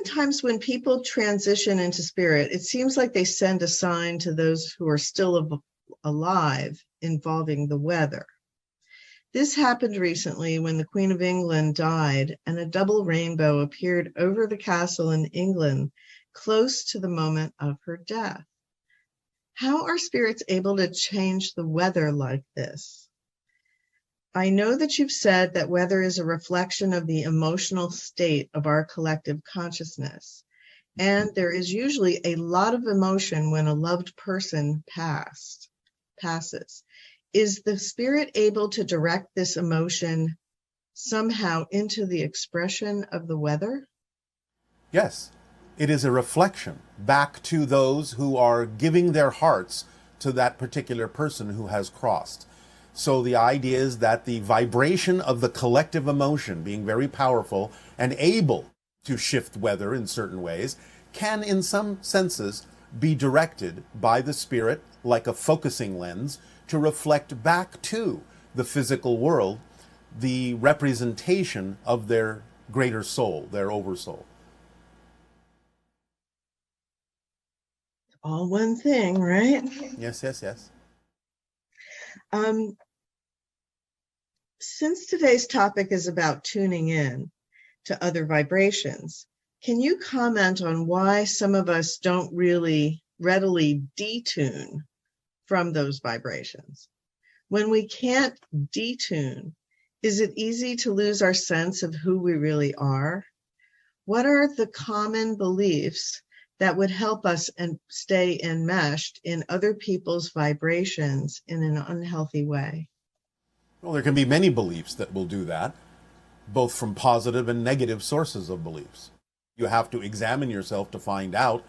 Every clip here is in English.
oftentimes when people transition into spirit, it seems like they send a sign to those who are still alive involving the weather. This happened recently when the Queen of England died and a double rainbow appeared over the castle in England close to the moment of her death. How are spirits able to change the weather like this? I know that you've said that weather is a reflection of the emotional state of our collective consciousness, and there is usually a lot of emotion when a loved person passes. Is the spirit able to direct this emotion somehow into the expression of the weather? Yes, it is a reflection back to those who are giving their hearts to that particular person who has crossed. So the idea is that the vibration of the collective emotion being very powerful and able to shift weather in certain ways can, in some senses, be directed by the spirit like a focusing lens to reflect back to the physical world the representation of their greater soul, their oversoul. All one thing, right? Yes, yes, yes. Since today's topic is about tuning in to other vibrations, can you comment on why some of us don't really readily detune from those vibrations? When we can't detune, is it easy to lose our sense of who we really are? What are the common beliefs that would help us and stay enmeshed in other people's vibrations in an unhealthy way? Well, there can be many beliefs that will do that, both from positive and negative sources of beliefs. You have to examine yourself to find out,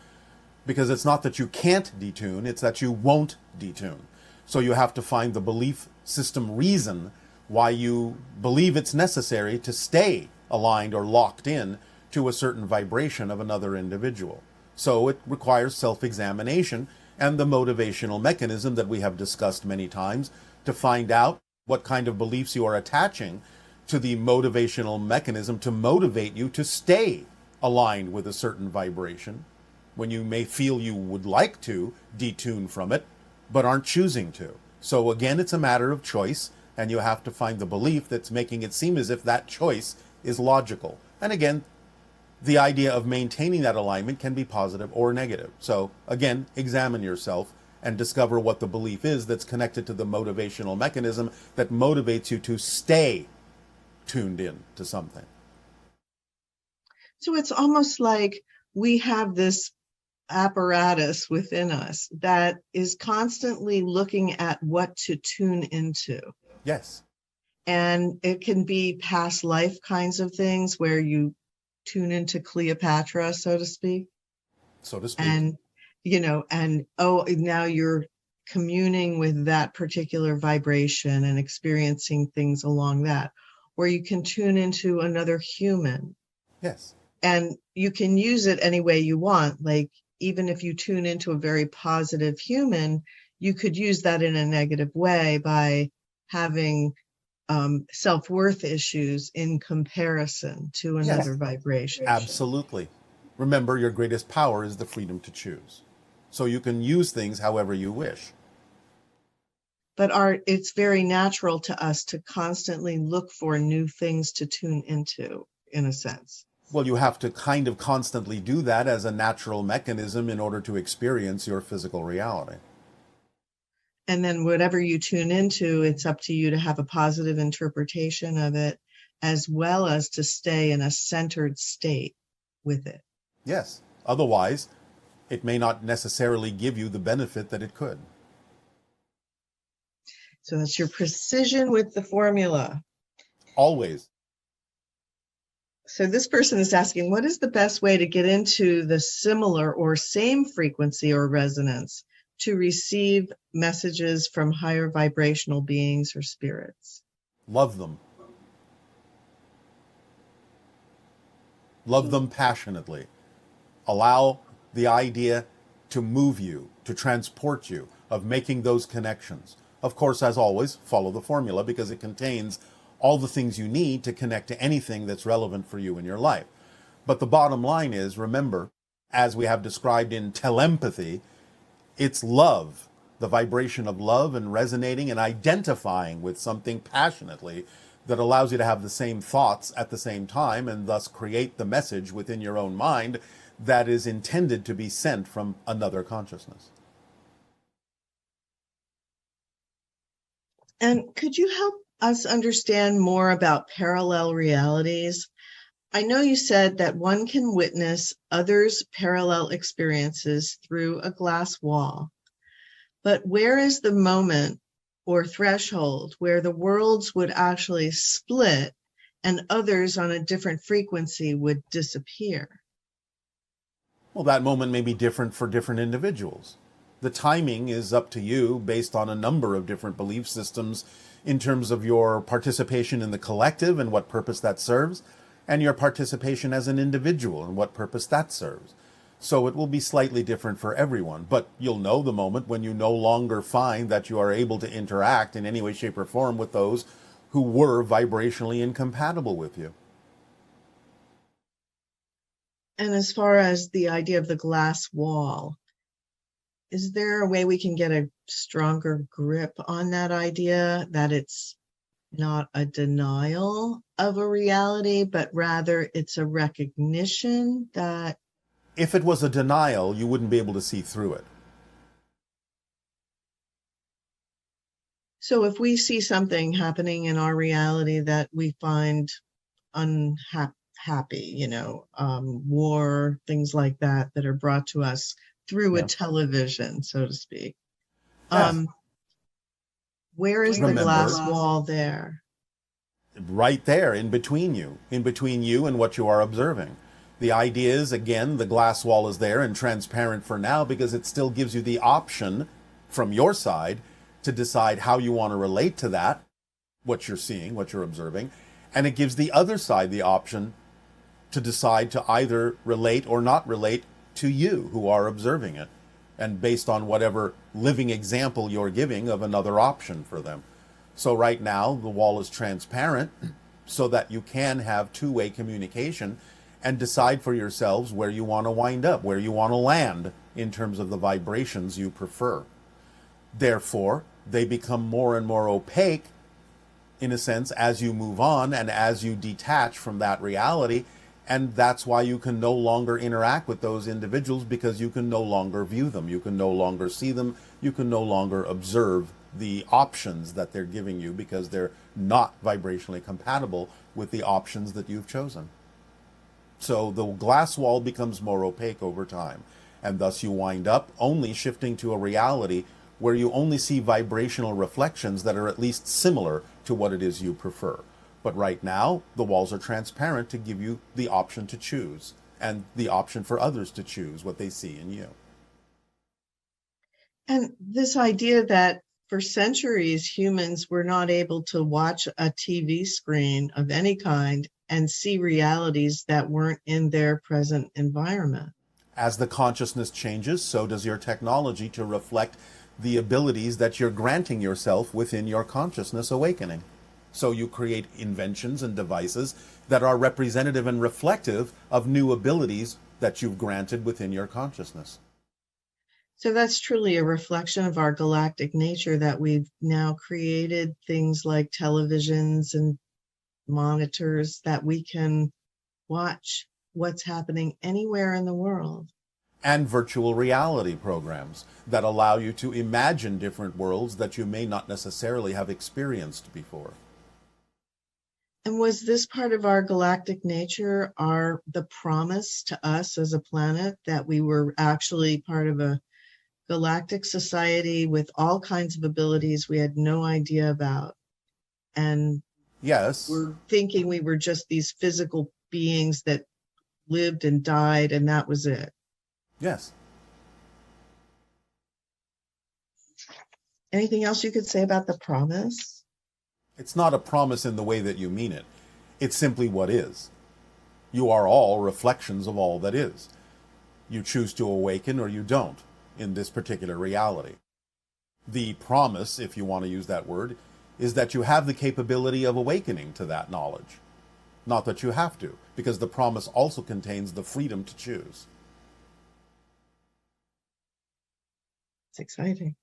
because it's not that you can't detune, it's that you won't detune. So you have to find the belief system reason why you believe it's necessary to stay aligned or locked in to a certain vibration of another individual. So it requires self-examination and the motivational mechanism that we have discussed many times to find out what kind of beliefs you are attaching to the motivational mechanism to motivate you to stay aligned with a certain vibration when you may feel you would like to detune from it, but aren't choosing to. So again, it's a matter of choice, and you have to find the belief that's making it seem as if that choice is logical. And again, the idea of maintaining that alignment can be positive or negative. So again, examine yourself and discover what the belief is that's connected to the motivational mechanism that motivates you to stay tuned in to something. So it's almost like we have this apparatus within us that is constantly looking at what to tune into. Yes. And it can be past life kinds of things where you tune into Cleopatra, so to speak. So to speak. And, now you're communing with that particular vibration and experiencing things along that. Or you can tune into another human. Yes. And you can use it any way you want. Like, even if you tune into a very positive human, you could use that in a negative way by having self-worth issues in comparison to another vibration. Absolutely. Remember, your greatest power is the freedom to choose. So you can use things however you wish. But it's very natural to us to constantly look for new things to tune into, in a sense. Well, you have to kind of constantly do that as a natural mechanism in order to experience your physical reality. And then whatever you tune into, it's up to you to have a positive interpretation of it, as well as to stay in a centered state with it. Yes. Otherwise, it may not necessarily give you the benefit that it could. So that's your precision with the formula. Always. So this person is asking, what is the best way to get into the similar or same frequency or resonance to receive messages from higher vibrational beings or spirits? Love them. Love them passionately. Allow the idea to move you, to transport you, of making those connections. Of course, as always, follow the formula because it contains all the things you need to connect to anything that's relevant for you in your life. But the bottom line is, remember, as we have described in telepathy, it's love, the vibration of love and resonating and identifying with something passionately that allows you to have the same thoughts at the same time and thus create the message within your own mind that is intended to be sent from another consciousness. And could you help us understand more about parallel realities? I know you said that one can witness others' parallel experiences through a glass wall, but where is the moment or threshold where the worlds would actually split and others on a different frequency would disappear? Well, that moment may be different for different individuals. The timing is up to you based on a number of different belief systems in terms of your participation in the collective and what purpose that serves, and your participation as an individual and what purpose that serves. So it will be slightly different for everyone, but you'll know the moment when you no longer find that you are able to interact in any way, shape, or form with those who were vibrationally incompatible with you. And as far as the idea of the glass wall, is there a way we can get a stronger grip on that idea, that it's not a denial of a reality, but rather it's a recognition that... If it was a denial, you wouldn't be able to see through it. So if we see something happening in our reality that we find unhappy, war, things like that, that are brought to us through a television, so to speak. Yes. Where is the glass wall there? Right there, in between you and what you are observing. The idea is, again, the glass wall is there and transparent for now because it still gives you the option from your side to decide how you want to relate to that, what you're seeing, what you're observing. And it gives the other side the option to decide to either relate or not relate to you who are observing it, and based on whatever living example you're giving of another option for them. So right now, the wall is transparent so that you can have two-way communication and decide for yourselves where you want to wind up, where you want to land in terms of the vibrations you prefer. Therefore, they become more and more opaque, in a sense, as you move on and as you detach from that reality. And that's why you can no longer interact with those individuals, because you can no longer view them. You can no longer see them. You can no longer observe the options that they're giving you because they're not vibrationally compatible with the options that you've chosen. So the glass wall becomes more opaque over time. And thus you wind up only shifting to a reality where you only see vibrational reflections that are at least similar to what it is you prefer. But right now, the walls are transparent to give you the option to choose and the option for others to choose what they see in you. And this idea that for centuries, humans were not able to watch a TV screen of any kind and see realities that weren't in their present environment. As the consciousness changes, so does your technology to reflect the abilities that you're granting yourself within your consciousness awakening. So you create inventions and devices that are representative and reflective of new abilities that you've granted within your consciousness. So that's truly a reflection of our galactic nature, that we've now created things like televisions and monitors that we can watch what's happening anywhere in the world. And virtual reality programs that allow you to imagine different worlds that you may not necessarily have experienced before. And was this part of our galactic nature, the promise to us as a planet that we were actually part of a galactic society with all kinds of abilities we had no idea about? And yes, we're thinking we were just these physical beings that lived and died, and that was it. Yes. Anything else you could say about the promise? It's not a promise in the way that you mean it. It's simply what is. You are all reflections of all that is. You choose to awaken or you don't in this particular reality. The promise, if you want to use that word, is that you have the capability of awakening to that knowledge. Not that you have to, because the promise also contains the freedom to choose. It's exciting.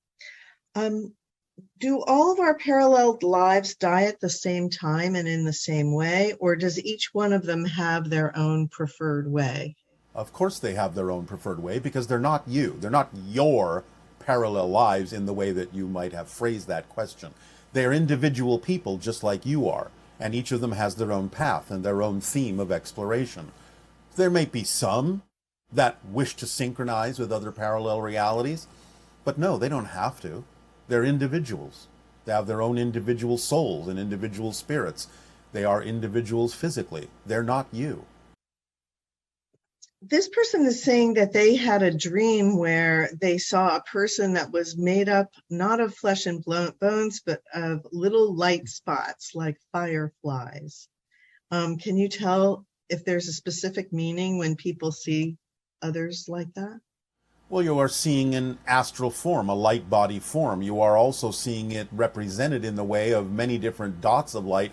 Do all of our paralleled lives die at the same time and in the same way, or does each one of them have their own preferred way? Of course they have their own preferred way, because they're not you. They're not your parallel lives in the way that you might have phrased that question. They're individual people just like you are, and each of them has their own path and their own theme of exploration. There may be some that wish to synchronize with other parallel realities, but no, they don't have to. They're individuals. They have their own individual souls and individual spirits. They are individuals physically. They're not you. This person is saying that they had a dream where they saw a person that was made up not of flesh and bones, but of little light spots like fireflies. Can you tell if there's a specific meaning when people see others like that? Well, you are seeing an astral form, a light body form. You are also seeing it represented in the way of many different dots of light,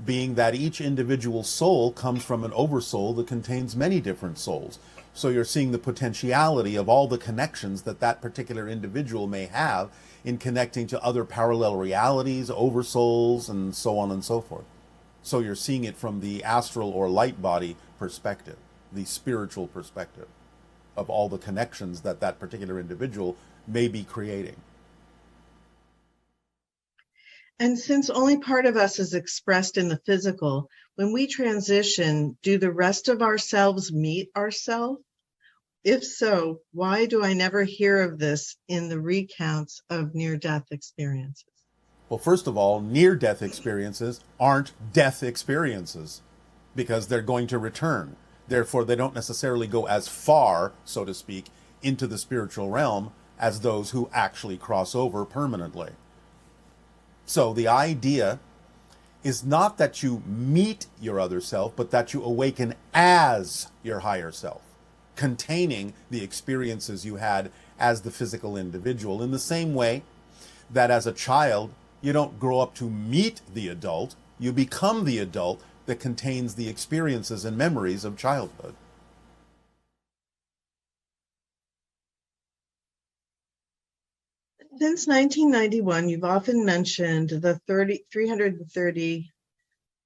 being that each individual soul comes from an oversoul that contains many different souls. So you're seeing the potentiality of all the connections that that particular individual may have in connecting to other parallel realities, oversouls, and so on and so forth. So you're seeing it from the astral or light body perspective, the spiritual perspective of all the connections that that particular individual may be creating. And since only part of us is expressed in the physical, when we transition, do the rest of ourselves meet ourselves? If so, why do I never hear of this in the recounts of near-death experiences? Well, first of all, near-death experiences aren't death experiences because they're going to return. Therefore, they don't necessarily go as far, so to speak, into the spiritual realm as those who actually cross over permanently. So the idea is not that you meet your other self, but that you awaken as your higher self, containing the experiences you had as the physical individual, in the same way that as a child, you don't grow up to meet the adult, you become the adult that contains the experiences and memories of childhood. Since 1991, you've often mentioned the 330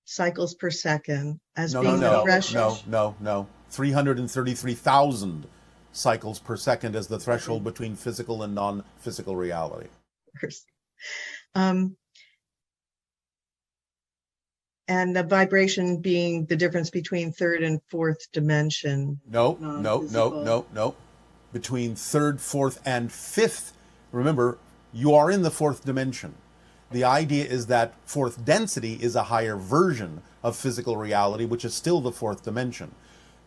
cycles per second as being the threshold. No. 333,000 cycles per second is the threshold between physical and non-physical reality. And the vibration being the difference between third and fourth dimension. No. Between third, fourth, and fifth. Remember, you are in the fourth dimension. The idea is that fourth density is a higher version of physical reality, which is still the fourth dimension.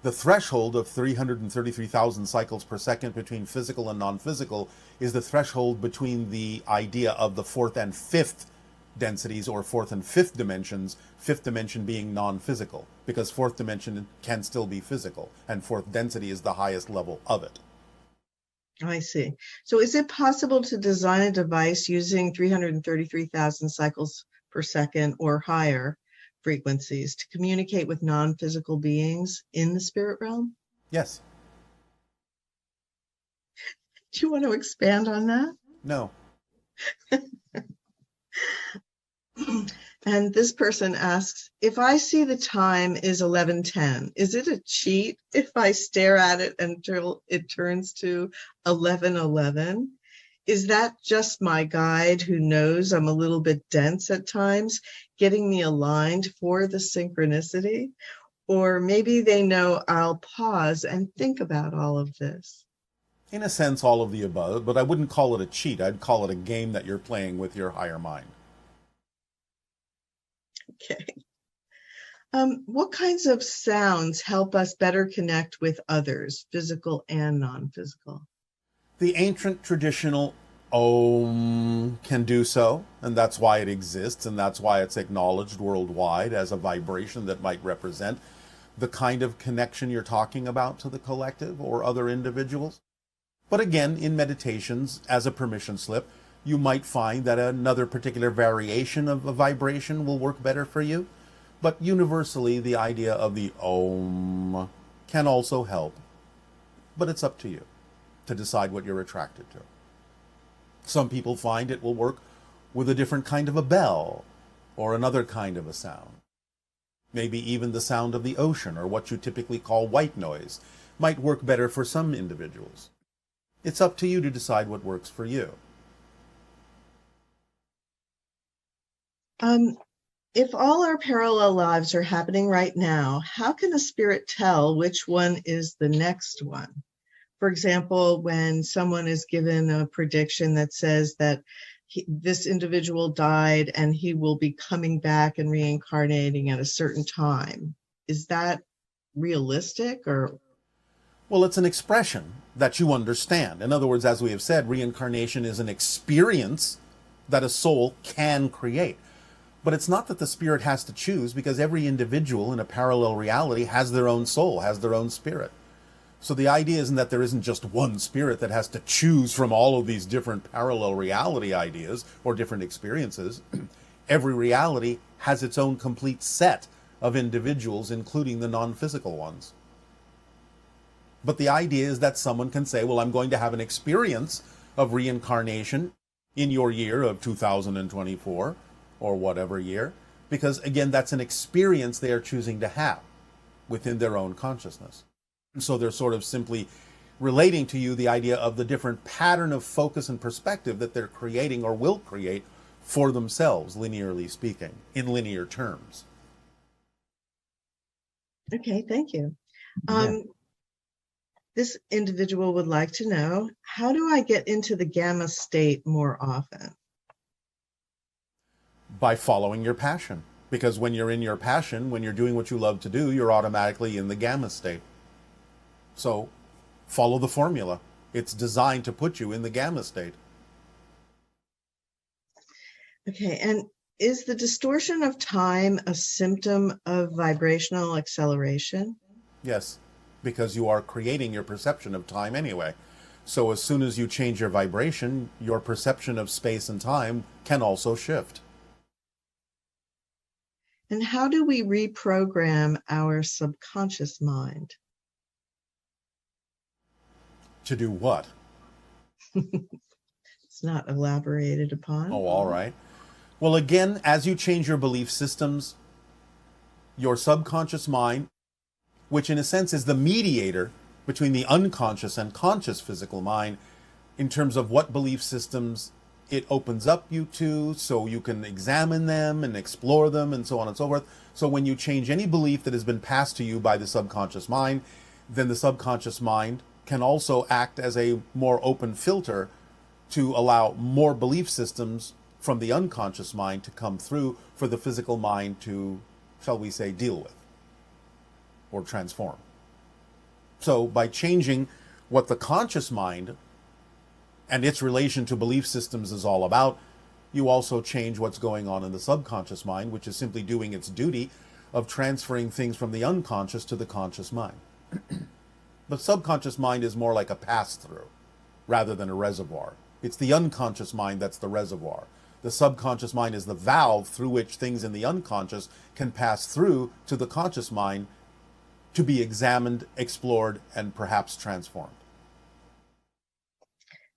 The threshold of 333,000 cycles per second between physical and non-physical is the threshold between the idea of the fourth and fifth densities, or fourth and fifth dimensions, fifth dimension being non-physical, because fourth dimension can still be physical, and fourth density is the highest level of it. I see. So is it possible to design a device using 333,000 cycles per second or higher frequencies to communicate with non-physical beings in the spirit realm? Yes. Do you want to expand on that? No. And this person asks, if I see the time is 11:10, is it a cheat if I stare at it until it turns to 11:11? Is that just my guide who knows I'm a little bit dense at times, getting me aligned for the synchronicity? Or maybe they know I'll pause and think about all of this. In a sense, all of the above, but I wouldn't call it a cheat. I'd call it a game that you're playing with your higher mind. Okay. What kinds of sounds help us better connect with others, physical and non-physical? The ancient traditional Om can do so, and that's why it exists, and that's why it's acknowledged worldwide as a vibration that might represent the kind of connection you're talking about to the collective or other individuals. But again, in meditations, as a permission slip, you might find that another particular variation of a vibration will work better for you. But universally, the idea of the Om can also help. But it's up to you to decide what you're attracted to. Some people find it will work with a different kind of a bell or another kind of a sound. Maybe even the sound of the ocean, or what you typically call white noise, might work better for some individuals. It's up to you to decide what works for you. If all our parallel lives are happening right now, how can a spirit tell which one is the next one? For example, when someone is given a prediction that says that this individual died and he will be coming back and reincarnating at a certain time, is that realistic or? Well, it's an expression that you understand. In other words, as we have said, reincarnation is an experience that a soul can create. But it's not that the spirit has to choose, because every individual in a parallel reality has their own soul, has their own spirit. So the idea isn't that there isn't just one spirit that has to choose from all of these different parallel reality ideas or different experiences. Every reality has its own complete set of individuals, including the non-physical ones. But the idea is that someone can say, well, I'm going to have an experience of reincarnation in your year of 2024, or whatever year, because again, that's an experience they are choosing to have within their own consciousness. And so they're sort of simply relating to you the idea of the different pattern of focus and perspective that they're creating or will create for themselves, linearly speaking, in linear terms. Okay, thank you. Yeah. This individual would like to know, how do I get into the gamma state more often? By following your passion. Because when you're in your passion, when you're doing what you love to do, you're automatically in the gamma state. So follow the formula. It's designed to put you in the gamma state. Okay, and is the distortion of time a symptom of vibrational acceleration? Yes, because you are creating your perception of time anyway. So as soon as you change your vibration, your perception of space and time can also shift. And how do we reprogram our subconscious mind? To do what? It's not elaborated upon. Oh, all right. Well, again, as you change your belief systems, your subconscious mind, which in a sense is the mediator between the unconscious and conscious physical mind, in terms of what belief systems it opens up you to, so you can examine them and explore them and so on and so forth. So when you change any belief that has been passed to you by the subconscious mind, then the subconscious mind can also act as a more open filter to allow more belief systems from the unconscious mind to come through for the physical mind to, shall we say, deal with or transform. So by changing what the conscious mind and its relation to belief systems is all about, you also change what's going on in the subconscious mind, which is simply doing its duty of transferring things from the unconscious to the conscious mind. The subconscious mind is more like a pass-through rather than a reservoir. It's the unconscious mind that's the reservoir. The subconscious mind is the valve through which things in the unconscious can pass through to the conscious mind to be examined, explored, and perhaps transformed.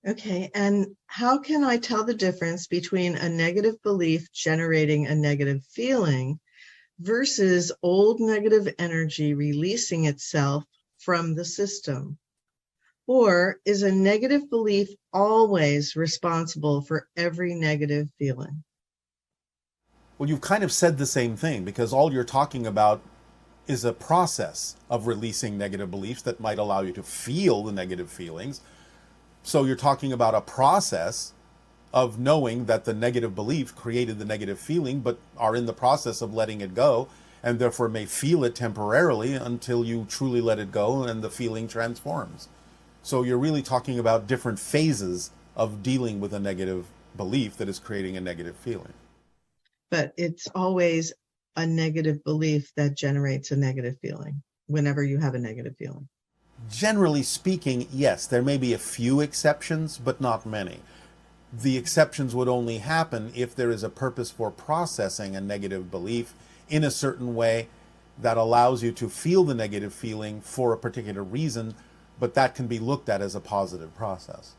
Okay, and how can I tell the difference between a negative belief generating a negative feeling versus old negative energy releasing itself from the system? Or is a negative belief always responsible for every negative feeling? Well, you've kind of said the same thing, because all you're talking about is a process of releasing negative beliefs that might allow you to feel the negative feelings. So you're talking about a process of knowing that the negative belief created the negative feeling, but are in the process of letting it go, and therefore may feel it temporarily until you truly let it go and the feeling transforms. So you're really talking about different phases of dealing with a negative belief that is creating a negative feeling. But it's always a negative belief that generates a negative feeling whenever you have a negative feeling. Generally speaking, yes, there may be a few exceptions, but not many. The exceptions would only happen if there is a purpose for processing a negative belief in a certain way that allows you to feel the negative feeling for a particular reason, but that can be looked at as a positive process.